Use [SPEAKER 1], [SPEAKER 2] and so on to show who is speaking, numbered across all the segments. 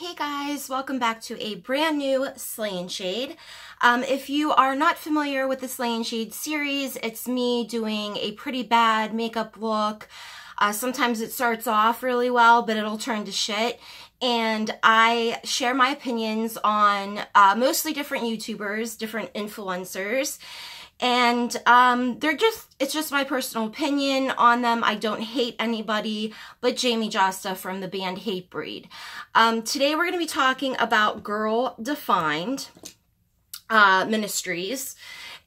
[SPEAKER 1] Hey guys, welcome back to a brand new Slay and Shade. If you are not familiar with the Slay and Shade series, it's me doing a pretty bad makeup look. Sometimes it starts off really well, but it'll turn to shit. And I share my opinions on mostly different YouTubers, different influencers. And it's just my personal opinion on them. I don't hate anybody but Jamie Jasta from the band Hatebreed. Today we're going to be talking about Girl Defined Ministries.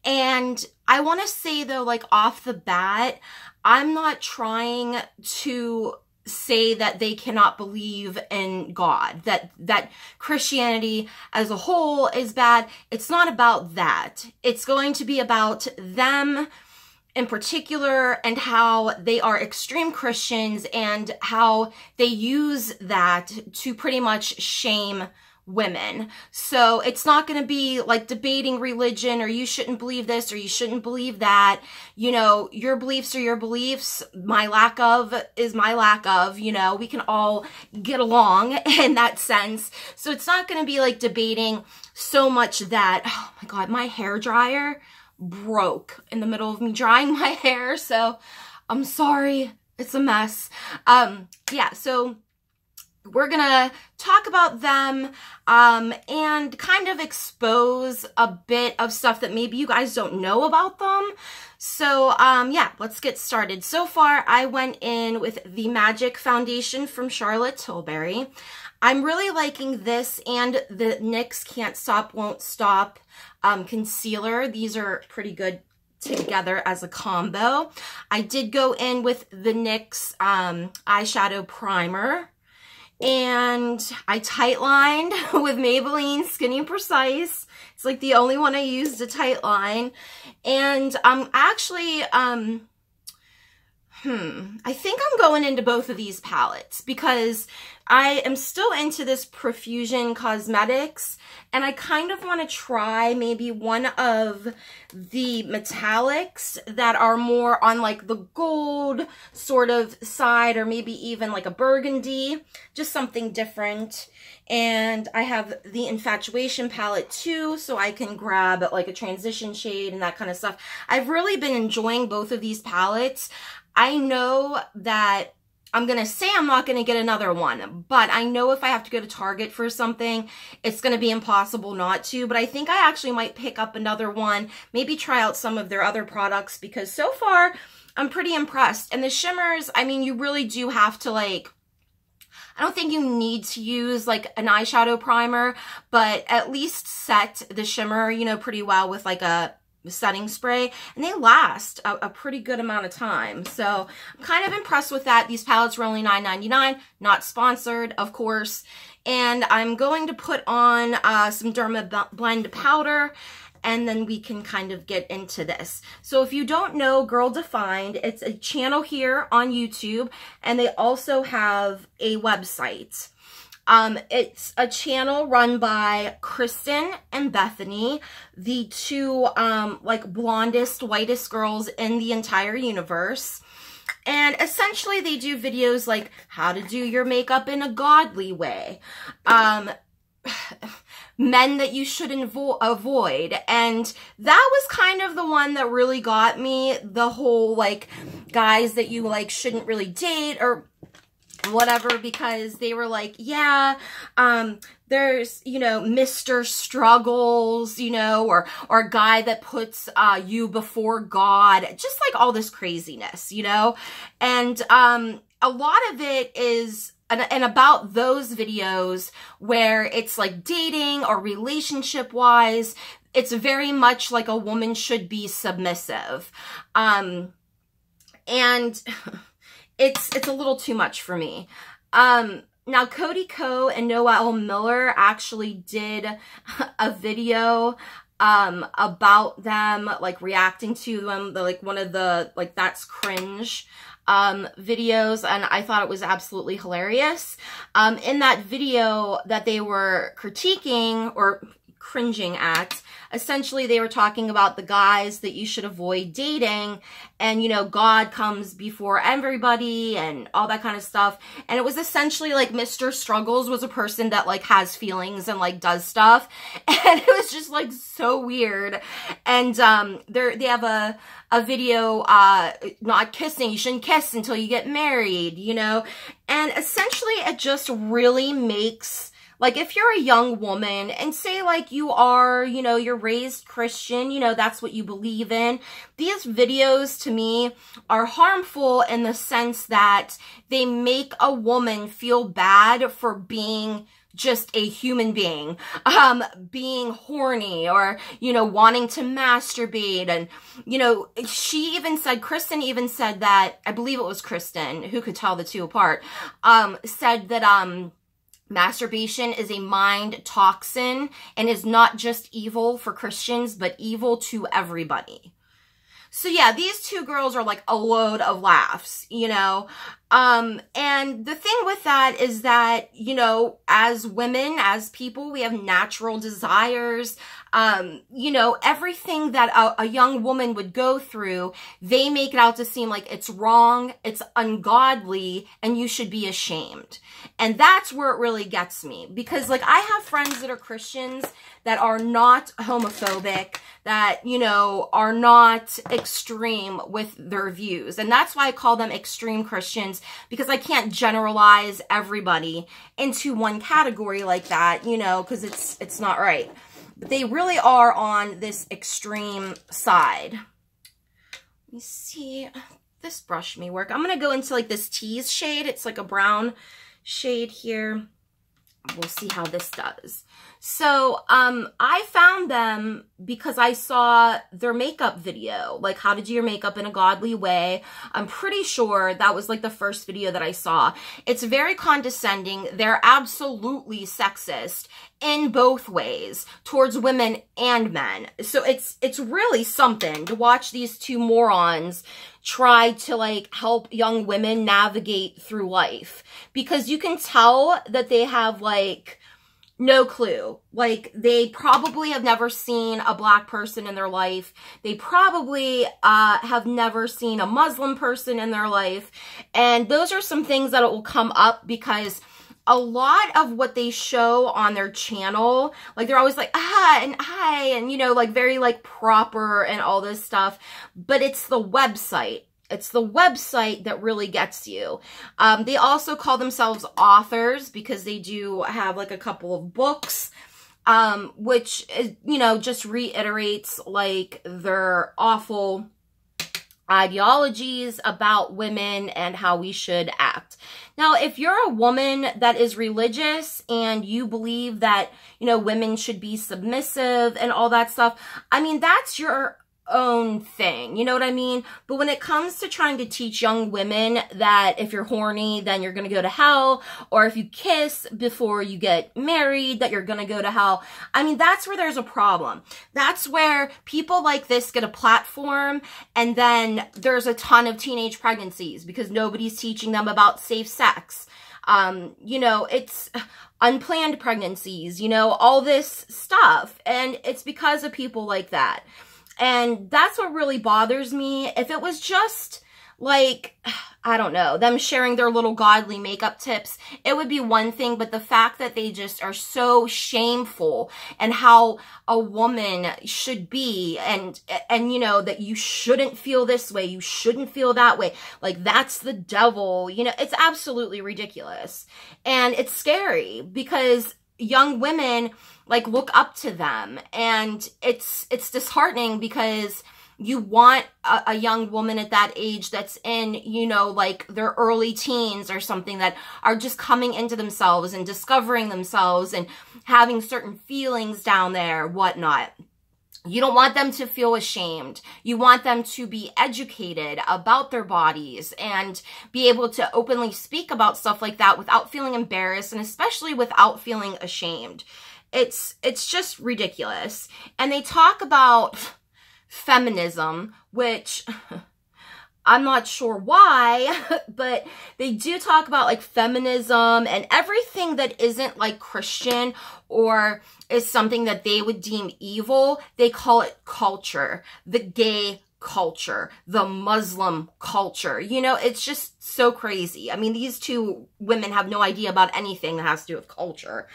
[SPEAKER 1] And I want to say though, like off the bat, I'm not trying to say that they cannot believe in God, that Christianity as a whole is bad. It's not about that. It's going to be about them in particular and how they are extreme Christians and how they use that to pretty much shame women. So it's not going to be like debating religion or you shouldn't believe this or you shouldn't believe that. You know, your beliefs are your beliefs. My lack of is my lack of, you know, we can all get along in that sense. So it's not going to be like debating so much that, oh my God, my hair dryer broke in the middle of me drying my hair. So I'm sorry. It's a mess. Yeah. So we're gonna talk about them and kind of expose a bit of stuff that maybe you guys don't know about them. So yeah, let's get started. So far, I went in with the Magic Foundation from Charlotte Tilbury. I'm really liking this and the NYX Can't Stop Won't Stop concealer. These are pretty good together as a combo. I did go in with the NYX eyeshadow primer. And I tight lined with Maybelline Skinny Precise. It's like the only one I used to tight line. And I'm actually, I think I'm going into both of these palettes because I am still into this Profusion Cosmetics and I kind of want to try maybe one of the metallics that are more on like the gold sort of side or maybe even like a burgundy, just something different. And I have the Infatuation palette too, so I can grab like a transition shade and that kind of stuff. I've really been enjoying both of these palettes. I know that I'm going to say I'm not going to get another one, but I know if I have to go to Target for something, it's going to be impossible not to. But I think I actually might pick up another one, maybe try out some of their other products because so far I'm pretty impressed. And the shimmers, I mean, you really do have to like, I don't think you need to use like an eyeshadow primer, but at least set the shimmer, you know, pretty well with like a setting spray, and they last a pretty good amount of time. So I'm kind of impressed with that. These palettes were only $9.99, not sponsored, of course. And I'm going to put on some Derma Blend powder, and then we can kind of get into this. So if you don't know Girl Defined, it's a channel here on YouTube, and they also have a website. It's a channel run by Kristen and Bethany, the two, like blondest, whitest girls in the entire universe. And essentially they do videos like how to do your makeup in a godly way, men that you should avoid. And that was kind of the one that really got me, the whole like guys that you like shouldn't really date or whatever, because they were like, yeah, there's, you know, Mr. Struggles, you know, or a guy that puts you before God, just like all this craziness, you know. And a lot of it is and about those videos where it's like dating or relationship wise, it's very much like a woman should be submissive. And it's a little too much for me. Now Cody Ko and Noel Miller actually did a video about them, like reacting to them. They're like one of the like that's cringe videos, and I thought it was absolutely hilarious. In that video that they were critiquing or cringing at. Essentially, they were talking about the guys that you should avoid dating, and, you know, God comes before everybody and all that kind of stuff. And it was essentially like Mr. Struggles was a person that like has feelings and like does stuff. And it was just like so weird. And they have a video, not kissing, you shouldn't kiss until you get married, you know? And essentially it just really makes, like, if you're a young woman and say, like, you are, you know, you're raised Christian, you know, that's what you believe in, these videos to me are harmful in the sense that they make a woman feel bad for being just a human being, being horny or, you know, wanting to masturbate. And, you know, Kristen even said that, I believe it was Kristen, who could tell the two apart, said that, masturbation is a mind toxin and is not just evil for Christians, but evil to everybody. So yeah, these two girls are like a load of laughs, you know? And the thing with that is that, you know, as women, as people, we have natural desires. You know, everything that a young woman would go through, they make it out to seem like it's wrong, it's ungodly, and you should be ashamed. And that's where it really gets me. Because, like, I have friends that are Christians that are not homophobic, that, you know, are not extreme with their views. And that's why I call them extreme Christians, because I can't generalize everybody into one category like that, you know, because it's not right. But they really are on this extreme side. Let me see. This brush may work. I'm going to go into like this tease shade. It's like a brown shade here. We'll see how this does. So, I found them because I saw their makeup video, like how to do your makeup in a godly way. I'm pretty sure that was like the first video that I saw. It's very condescending. They're absolutely sexist in both ways towards women and men. So it's really something to watch these two morons try to like help young women navigate through life, because you can tell that they have like no clue. Like, they probably have never seen a black person in their life. They probably have never seen a Muslim person in their life. And those are some things that will come up, because a lot of what they show on their channel, like, they're always like, and hi, and, you know, like, very, like, proper and all this stuff. But it's the website. It's the website that really gets you. They also call themselves authors because they do have like a couple of books, which, you know, just reiterates like their awful ideologies about women and how we should act. Now, if you're a woman that is religious and you believe that, you know, women should be submissive and all that stuff, I mean, that's your own thing, you know what I mean? But when it comes to trying to teach young women that if you're horny, then you're gonna go to hell, or if you kiss before you get married, that you're gonna go to hell, I mean, that's where there's a problem. That's where people like this get a platform, and then there's a ton of teenage pregnancies because nobody's teaching them about safe sex. You know, it's unplanned pregnancies, you know, all this stuff, and it's because of people like that. And that's what really bothers me. If it was just like, I don't know, them sharing their little godly makeup tips, it would be one thing. But the fact that they just are so shameful and how a woman should be, and you know, that you shouldn't feel this way, you shouldn't feel that way, like that's the devil, you know, it's absolutely ridiculous. And it's scary because young women like look up to them, and it's disheartening because you want a young woman at that age that's in, you know, like their early teens or something, that are just coming into themselves and discovering themselves and having certain feelings down there, whatnot. You don't want them to feel ashamed. You want them to be educated about their bodies and be able to openly speak about stuff like that without feeling embarrassed, and especially without feeling ashamed. It's just ridiculous. And they talk about feminism, which I'm not sure why, but they do talk about like feminism and everything that isn't like Christian or is something that they would deem evil. They call it culture, the gay culture, the Muslim culture. You know, it's just so crazy. I mean, these two women have no idea about anything that has to do with culture.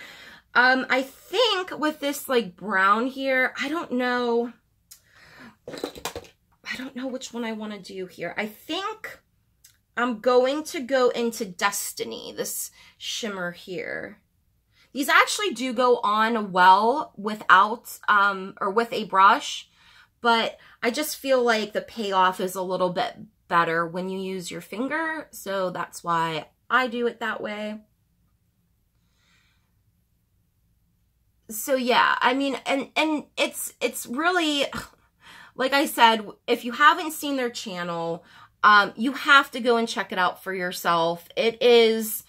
[SPEAKER 1] I think with this like brown here, I don't know which one I want to do here. I think I'm going to go into Destiny, this shimmer here. These actually do go on well without, or with a brush, but I just feel like the payoff is a little bit better when you use your finger, so that's why I do it that way. So yeah, I mean, and it's really, like I said, if you haven't seen their channel, you have to go and check it out for yourself. It's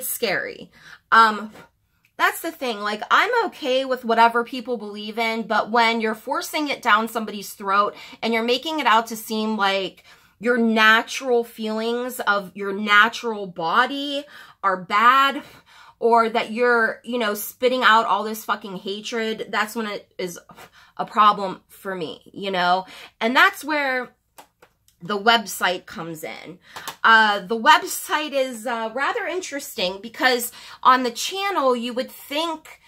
[SPEAKER 1] scary. That's the thing. Like, I'm okay with whatever people believe in, but when you're forcing it down somebody's throat and you're making it out to seem like your natural feelings of your natural body are bad, or that you're, you know, spitting out all this fucking hatred, that's when it is a problem for me, you know? And that's where the website comes in. The website is rather interesting because on the channel, you would think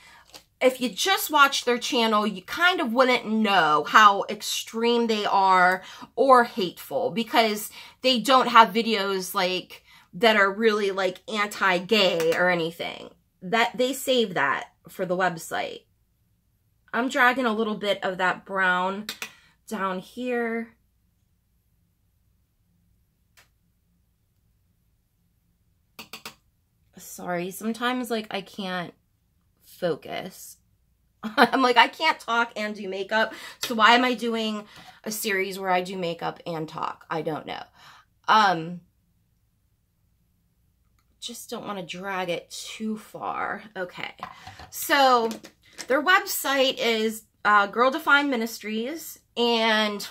[SPEAKER 1] if you just watch their channel, you kind of wouldn't know how extreme they are or hateful because they don't have videos like that are really like anti-gay or anything. That they save that for the website. I'm dragging a little bit of that brown down here. Sorry, sometimes like I can't focus. I'm like, I can't talk and do makeup. So why am I doing a series where I do makeup and talk? I don't know. Just don't want to drag it too far. Okay, so their website is Girl Defined Ministries, and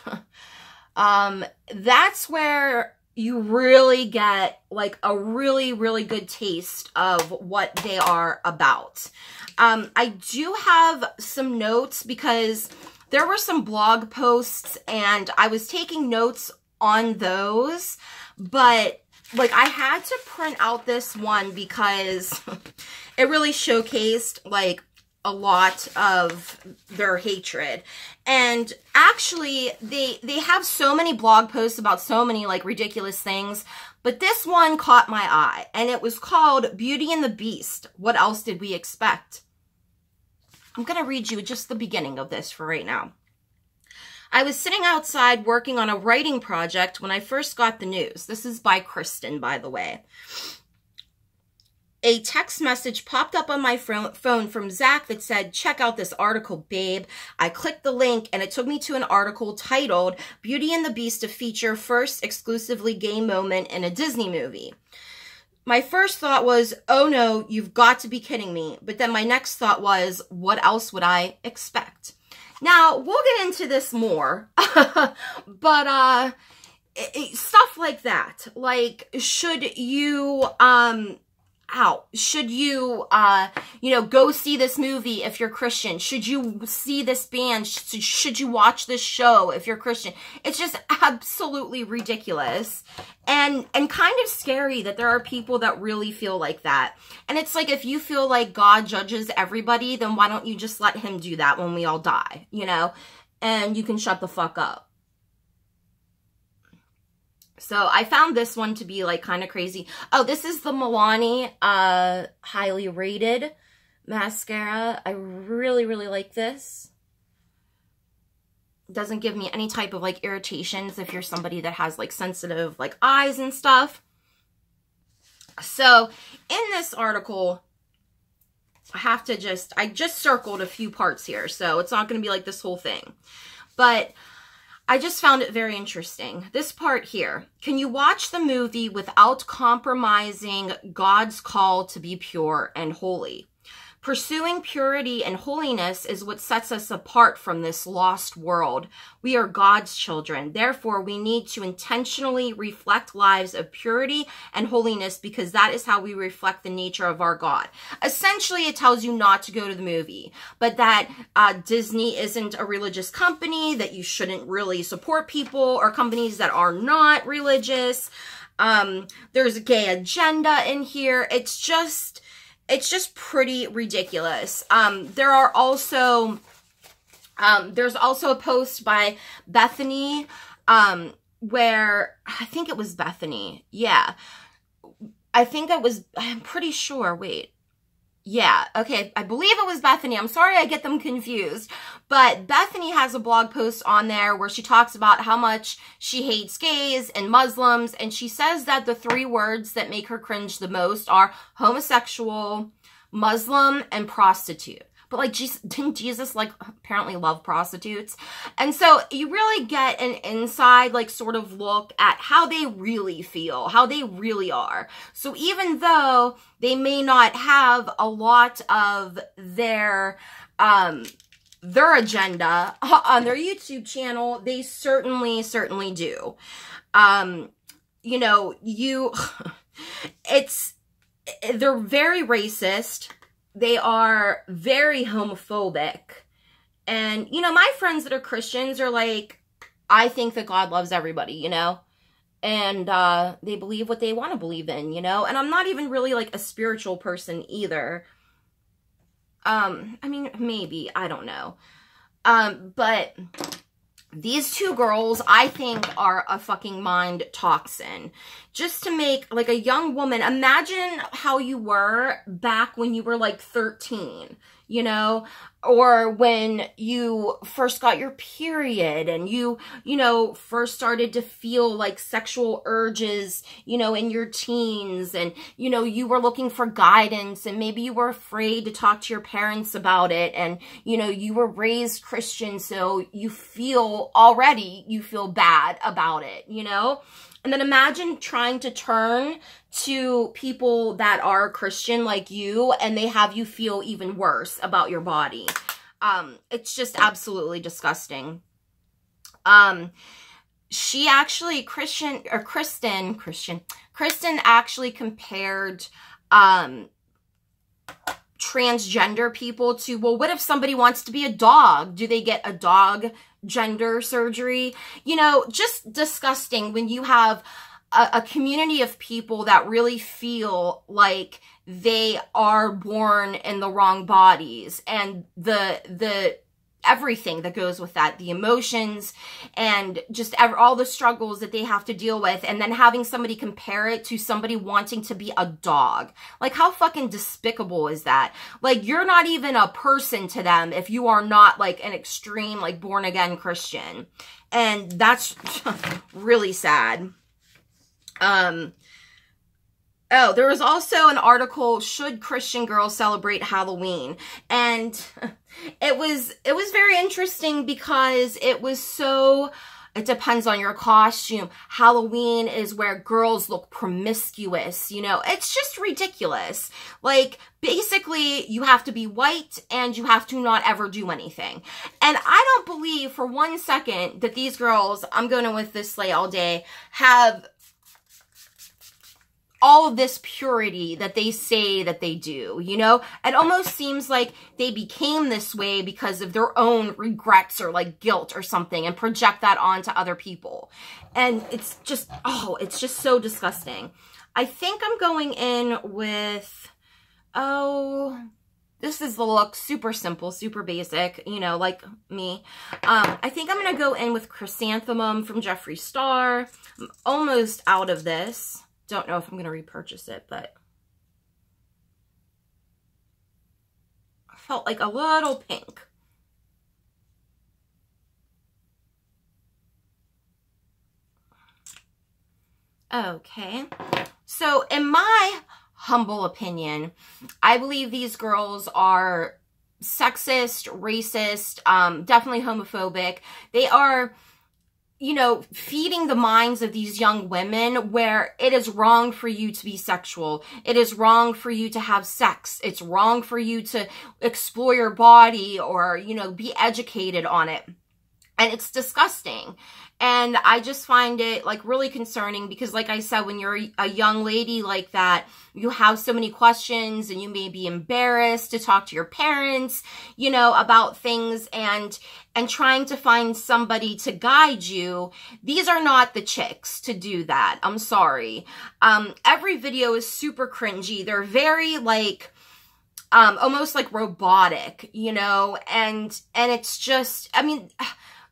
[SPEAKER 1] that's where you really get like a really, really good taste of what they are about. I do have some notes because there were some blog posts and I was taking notes on those, but like I had to print out this one because it really showcased like a lot of their hatred. And actually they have so many blog posts about so many like ridiculous things, but this one caught my eye and it was called Beauty and the Beast. What else did we expect? I'm going to read you just the beginning of this for right now. I was sitting outside working on a writing project when I first got the news. This is by Kristen, by the way. A text message popped up on my phone from Zach that said, check out this article, babe. I clicked the link and it took me to an article titled Beauty and the Beast, a feature first exclusively gay moment in a Disney movie. My first thought was, oh no, you've got to be kidding me. But then my next thought was, what else would I expect? Now, we'll get into this more, but stuff like that. Like, should you, should you, you know, go see this movie if you're Christian? Should you see this band? Should you watch this show if you're Christian? It's just absolutely ridiculous and kind of scary that there are people that really feel like that. And it's like, if you feel like God judges everybody, then why don't you just let him do that when we all die, you know? And you can shut the fuck up. So I found this one to be like kind of crazy. Oh, this is the Milani highly rated mascara. I really, really like this. Doesn't give me any type of like irritations if you're somebody that has like sensitive like eyes and stuff. So in this article, I just circled a few parts here, so it's not going to be like this whole thing. But I just found it very interesting. This part here. Can you watch the movie without compromising God's call to be pure and holy? Pursuing purity and holiness is what sets us apart from this lost world. We are God's children. Therefore, we need to intentionally reflect lives of purity and holiness because that is how we reflect the nature of our God. Essentially, it tells you not to go to the movie, but that Disney isn't a religious company, that you shouldn't really support people or companies that are not religious. There's a gay agenda in here. It's just pretty ridiculous. There's also a post by Bethany, where I think it was Bethany. Yeah. I'm pretty sure. Wait. Yeah, okay, I believe it was Bethany. I'm sorry I get them confused. But Bethany has a blog post on there where she talks about how much she hates gays and Muslims. And she says that the 3 words that make her cringe the most are homosexual, Muslim, and prostitute. But like, didn't Jesus like apparently love prostitutes? And so you really get an inside like sort of look at how they really feel, how they really are. So even though they may not have a lot of their agenda on their YouTube channel, they certainly do. You know, they're very racist. They are very homophobic. And, you know, my friends that are Christians are like, I think that God loves everybody, you know? And they believe what they want to believe in, you know? And I'm not even really like a spiritual person either. I mean, maybe, I don't know. But these 2 girls, I think, are a fucking mind toxin. Just to make, like, a young woman, imagine how you were back when you were, like, 13, you know? Or when you first got your period and you know, first started to feel, like, sexual urges, you know, in your teens. And, you know, you were looking for guidance and maybe you were afraid to talk to your parents about it. And, you know, you were raised Christian, so you feel bad about it, you know? And then imagine trying to turn to people that are Christian like you and they have you feel even worse about your body. It's just absolutely disgusting. She actually, Kristen actually compared, transgender people to, well, what if somebody wants to be a dog? Do they get a dog gender surgery? You know, just disgusting when you have a community of people that really feel like they are born in the wrong bodies, and the everything that goes with that, the emotions and just all the struggles that they have to deal with, and then having somebody compare it to somebody wanting to be a dog. Like, how fucking despicable is that? Like, you're not even a person to them if you are not like an extreme, like, born-again Christian. And that's really sad. Oh, there was also an article, Should Christian Girls Celebrate Halloween? And it was very interesting because it depends on your costume. Halloween is where girls look promiscuous, you know? It's just ridiculous. Like, basically, you have to be white and you have to not ever do anything. And I don't believe for 1 second that these girls, I'm going with this slay all day, have all of this purity that they say that they do, you know? It almost seems like they became this way because of their own regrets or like guilt or something and project that onto other people. And it's just, oh, it's just so disgusting. I think I'm going in with, oh, this is the look, super simple, super basic, you know, like me. I think I'm going to go in with Chrysanthemum from Jeffree Star. I'm almost out of this. Don't know if I'm going to repurchase it, but I felt like a little pink. Okay. So in my humble opinion, I believe these girls are sexist, racist, definitely homophobic. They are you know, feeding the minds of these young women where it is wrong for you to be sexual. It is wrong for you to have sex. It's wrong for you to explore your body or, you know, be educated on it. And it's disgusting. And I just find it like really concerning because like I said, when you're a young lady like that, you have so many questions and you may be embarrassed to talk to your parents, you know, about things and trying to find somebody to guide you. These are not the chicks to do that. I'm sorry. Every video is super cringy. They're very like, almost like robotic, you know, and it's just, I mean,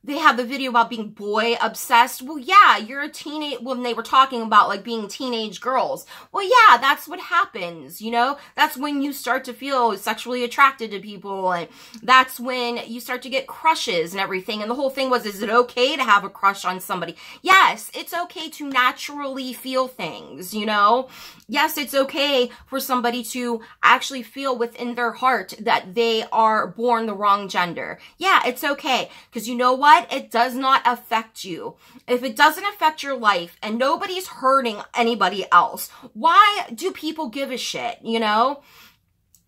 [SPEAKER 1] they have the video about being boy obsessed. Well, yeah, you're a teenage, when they were talking about like being teenage girls. Well, yeah, that's what happens, you know? That's when you start to feel sexually attracted to people, and that's when you start to get crushes and everything. And the whole thing was, is it okay to have a crush on somebody? Yes, it's okay to naturally feel things, you know? Yes, it's okay for somebody to actually feel within their heart that they are born the wrong gender. Yeah, it's okay. Because you know what? It does not affect you. If it doesn't affect your life and nobody's hurting anybody else, why do people give a shit, you know?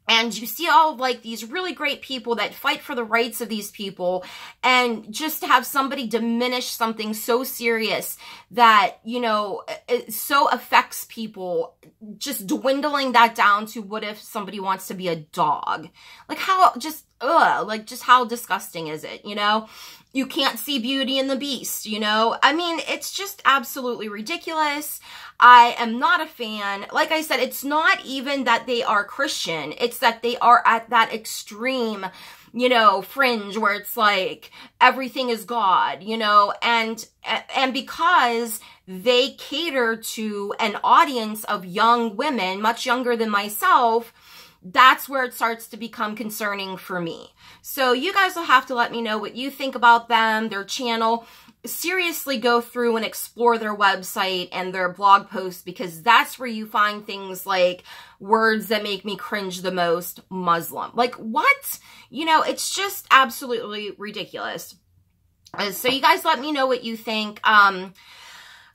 [SPEAKER 1] And you see all of like these really great people that fight for the rights of these people, and just to have somebody diminish something so serious that, you know, it so affects people, just dwindling that down to what if somebody wants to be a dog? Like how just, like just how disgusting is it, you know? You can't see Beauty and the Beast, you know? I mean, it's just absolutely ridiculous. I am not a fan. Like I said, it's not even that they are Christian. It's that they are at that extreme, you know, fringe where it's like everything is God, you know? And because they cater to an audience of young women, much younger than myself, that's where it starts to become concerning for me. So you guys will have to let me know what you think about them, their channel. Seriously go through and explore their website and their blog posts, because that's where you find things like words that make me cringe the most. Muslim. Like, what? You know, it's just absolutely ridiculous. So you guys let me know what you think.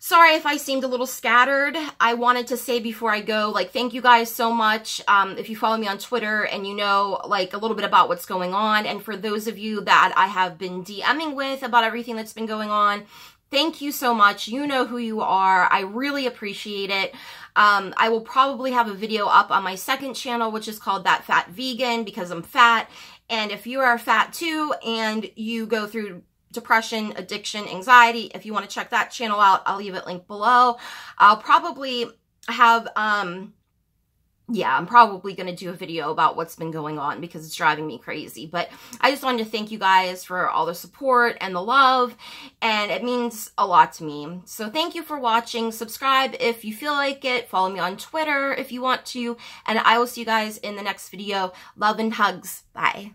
[SPEAKER 1] Sorry if I seemed a little scattered. I wanted to say before I go, like, thank you guys so much. If you follow me on Twitter and you know, like, a little bit about what's going on. And for those of you that I have been DMing with about everything that's been going on, thank you so much. You know who you are. I really appreciate it. I will probably have a video up on my second channel, which is called That Fat Vegan, because I'm fat. And if you are fat too, and you go through depression, addiction, anxiety, if you want to check that channel out, I'll leave it linked below. I'll probably have, yeah, I'm probably going to do a video about what's been going on because it's driving me crazy. But I just wanted to thank you guys for all the support and the love, and it means a lot to me. So thank you for watching. Subscribe if you feel like it. Follow me on Twitter if you want to, and I will see you guys in the next video. Love and hugs. Bye.